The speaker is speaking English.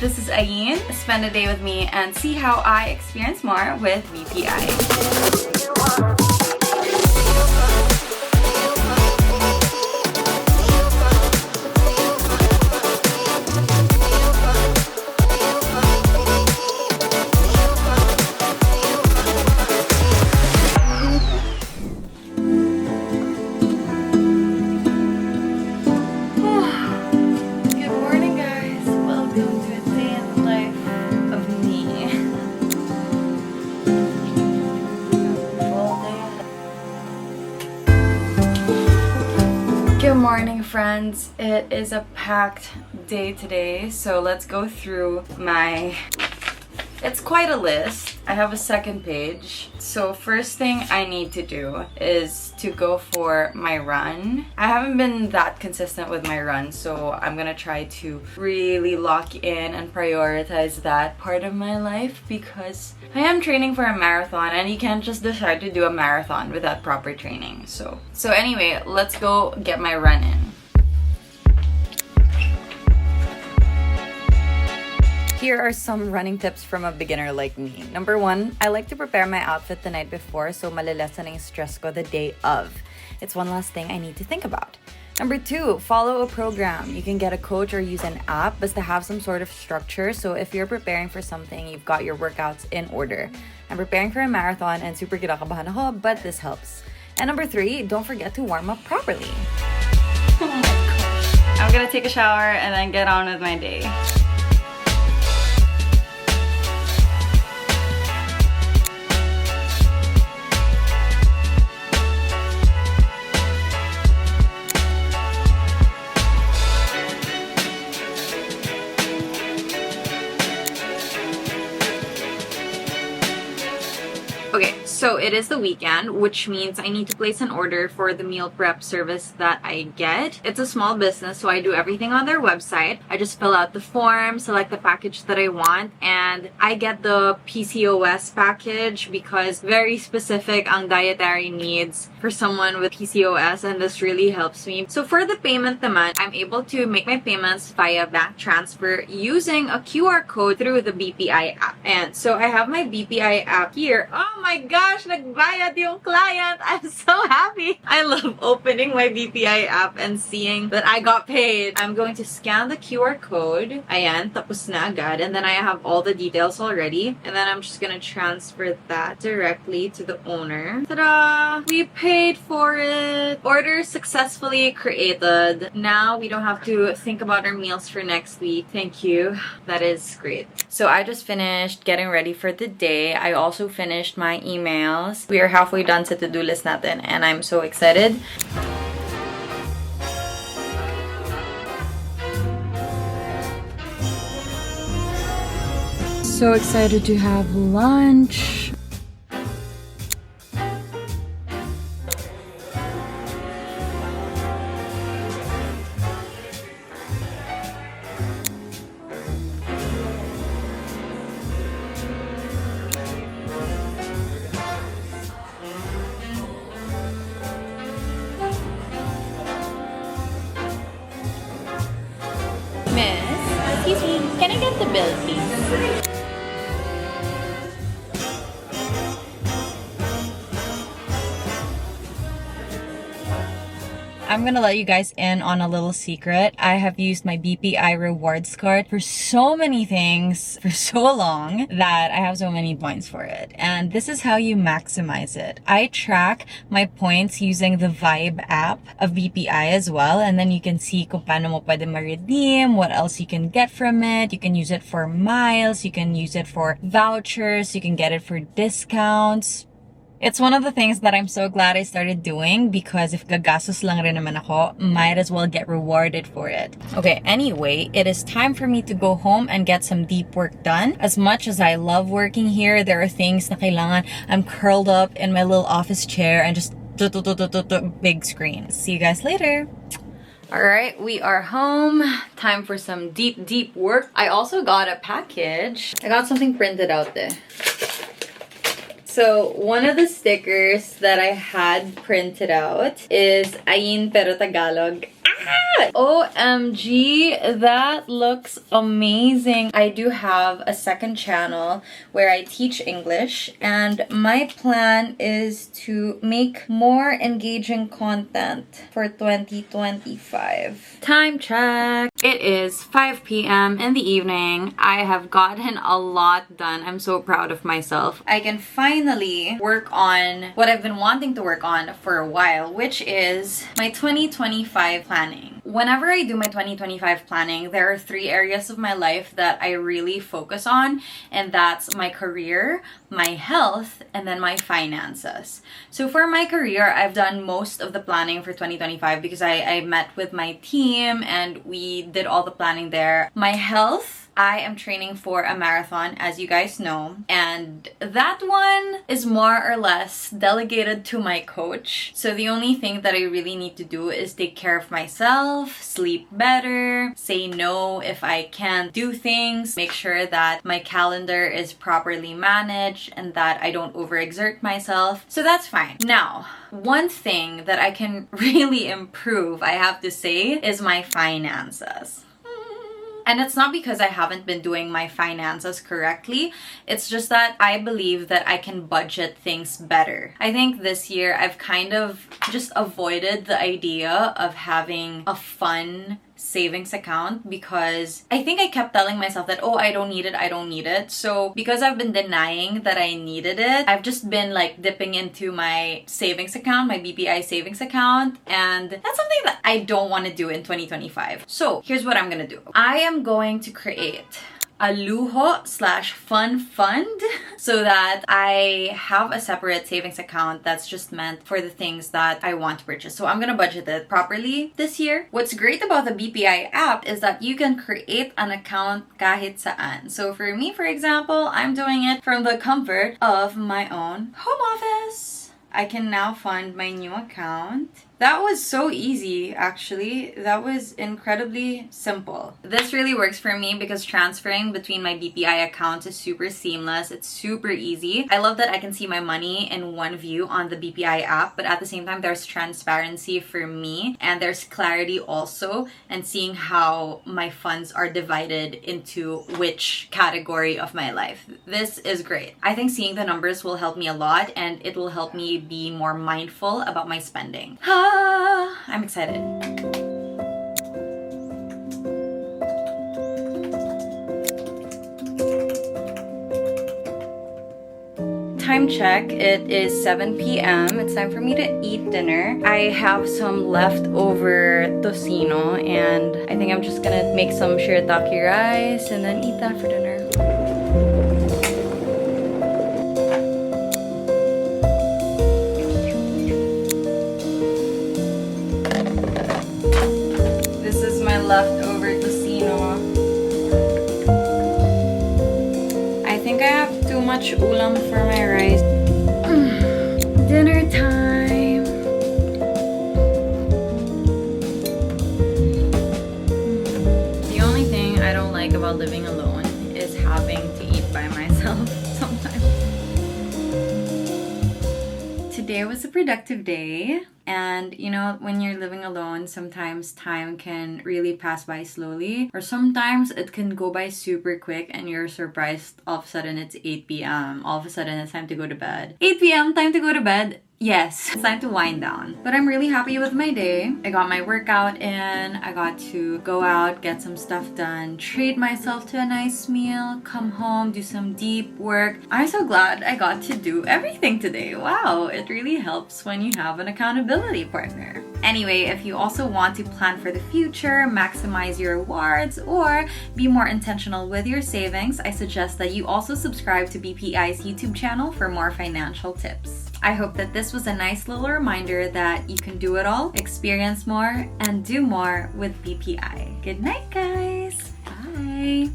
this is Ayn. Spend a day with me and see how I experience more with BPI. Good morning, friends. It is a packed day today, so let's go through it's quite a list. I have a second page. So first thing I need to do is to go for my run. I haven't been that consistent with my run, so I'm gonna try to really lock in and prioritize that part of my life because I am training for a marathon and you can't just decide to do a marathon without proper training. So anyway, let's go get my run in. Here are some running tips from a beginner like me. Number 1, I like to prepare my outfit the night before so malilesa na yung stress ko the day of. It's one last thing I need to think about. Number 2, follow a program. You can get a coach or use an app, but to have some sort of structure. So if you're preparing for something, you've got your workouts in order. I'm preparing for a marathon and super kinakabahan ako, but this helps. And number 3, don't forget to warm up properly. Oh my gosh. I'm gonna take a shower and then get on with my day. Okay, so it is the weekend, which means I need to place an order for the meal prep service that I get. It's a small business, so I do everything on their website. I just fill out the form, select the package that I want, and I get the PCOS package because very specific ang dietary needs for someone with PCOS, and this really helps me. So for the payment naman, I'm able to make my payments via bank transfer using a QR code through the BPI app. And so I have my BPI app here. Oh my gosh, nagbayad yung client. I'm so happy. I love opening my BPI app and seeing that I got paid. I'm going to scan the QR code. Ayan, tapos na agad. And then I have all the details already. And then I'm just gonna transfer that directly to the owner. Ta-da! We paid for it. Order successfully created. Now we don't have to think about our meals for next week. Thank you. That is great. So I just finished getting ready for the day. I also finished my emails. We are halfway done sa to-do list natin and I'm so excited. So excited to have lunch. Excuse me, can I get the bill, please? I'm gonna let you guys in on a little secret. I have used my BPI rewards card for so many things for so long that I have so many points for it. And this is how you maximize it. I track my points using the Vibe app of BPI as well. And then you can see kung paano mo pwede ma-redeem, what else you can get from it. You can use it for miles, you can use it for vouchers, you can get it for discounts. It's one of the things that I'm so glad I started doing because if gagastos lang rin naman ako, might as well get rewarded for it. Okay, anyway, it is time for me to go home and get some deep work done. As much as I love working here, there are things na kailangan I'm curled up in my little office chair and just big screen. See you guys later. Alright, we are home. Time for some deep work. I also got a package. I got something printed out there. So, one of the stickers that I had printed out is Ayn pero Tagalog. Ah! OMG, that looks amazing. I do have a second channel where I teach English, and my plan is to make more engaging content for 2025. Time check. It is 5 p.m. in the evening. I have gotten a lot done. I'm so proud of myself. I can finally work on what I've been wanting to work on for a while, which is my 2025 planning. Whenever I do my 2025 planning, there are 3 areas of my life that I really focus on, and that's my career, my health, and then my finances. So for my career, I've done most of the planning for 2025 because I met with my team and we did all the planning there. My health, I am training for a marathon, as you guys know, and that one is more or less delegated to my coach. So the only thing that I really need to do is take care of myself, sleep better, say no if I can't do things, make sure that my calendar is properly managed and that I don't overexert myself. So that's fine. Now, one thing that I can really improve, I have to say, is my finances. And it's not because I haven't been doing my finances correctly. It's just that I believe that I can budget things better. I think this year I've kind of just avoided the idea of having a fun savings account because I think I kept telling myself that, oh, I don't need it. So because I've been denying that I needed it, I've just been like dipping into my savings account, my BPI savings account, and that's something that I don't want to do in 2025. So here's what I'm gonna do. I am going to create a lujo/fun fund so that I have a separate savings account that's just meant for the things that I want to purchase. So I'm gonna budget it properly this year. What's great about the BPI app is that you can create an account kahit saan. So for me, for example, I'm doing it from the comfort of my own home office. I can now fund my new account. That was so easy, actually. That was incredibly simple. This really works for me because transferring between my BPI accounts is super seamless. It's super easy. I love that I can see my money in one view on the BPI app, but at the same time, there's transparency for me and there's clarity also, and seeing how my funds are divided into which category of my life. This is great. I think seeing the numbers will help me a lot, and it will help me be more mindful about my spending. I'm excited. Time check, it is 7 p.m. It's time for me to eat dinner. I have some leftover tocino and I think I'm just gonna make some shirataki rice and then eat that for dinner. Leftover tocino. I think I have too much ulam for my rice. Dinner time. The only thing I don't like about living alone is having to eat by myself sometimes. Today was a productive day. And you know, when you're living alone, sometimes time can really pass by slowly, or sometimes it can go by super quick and you're surprised all of a sudden it's 8 p.m. All of a sudden it's time to go to bed. 8 p.m. time to go to bed. Yes, it's time to wind down. But I'm really happy with my day. I got my workout in, I got to go out, get some stuff done, treat myself to a nice meal, come home, do some deep work. I'm so glad I got to do everything today. Wow, it really helps when you have an accountability partner. Anyway, if you also want to plan for the future, maximize your rewards, or be more intentional with your savings, I suggest that you also subscribe to BPI's YouTube channel for more financial tips. I hope that this was a nice little reminder that you can do it all, experience more, and do more with BPI. Good night, guys. Bye.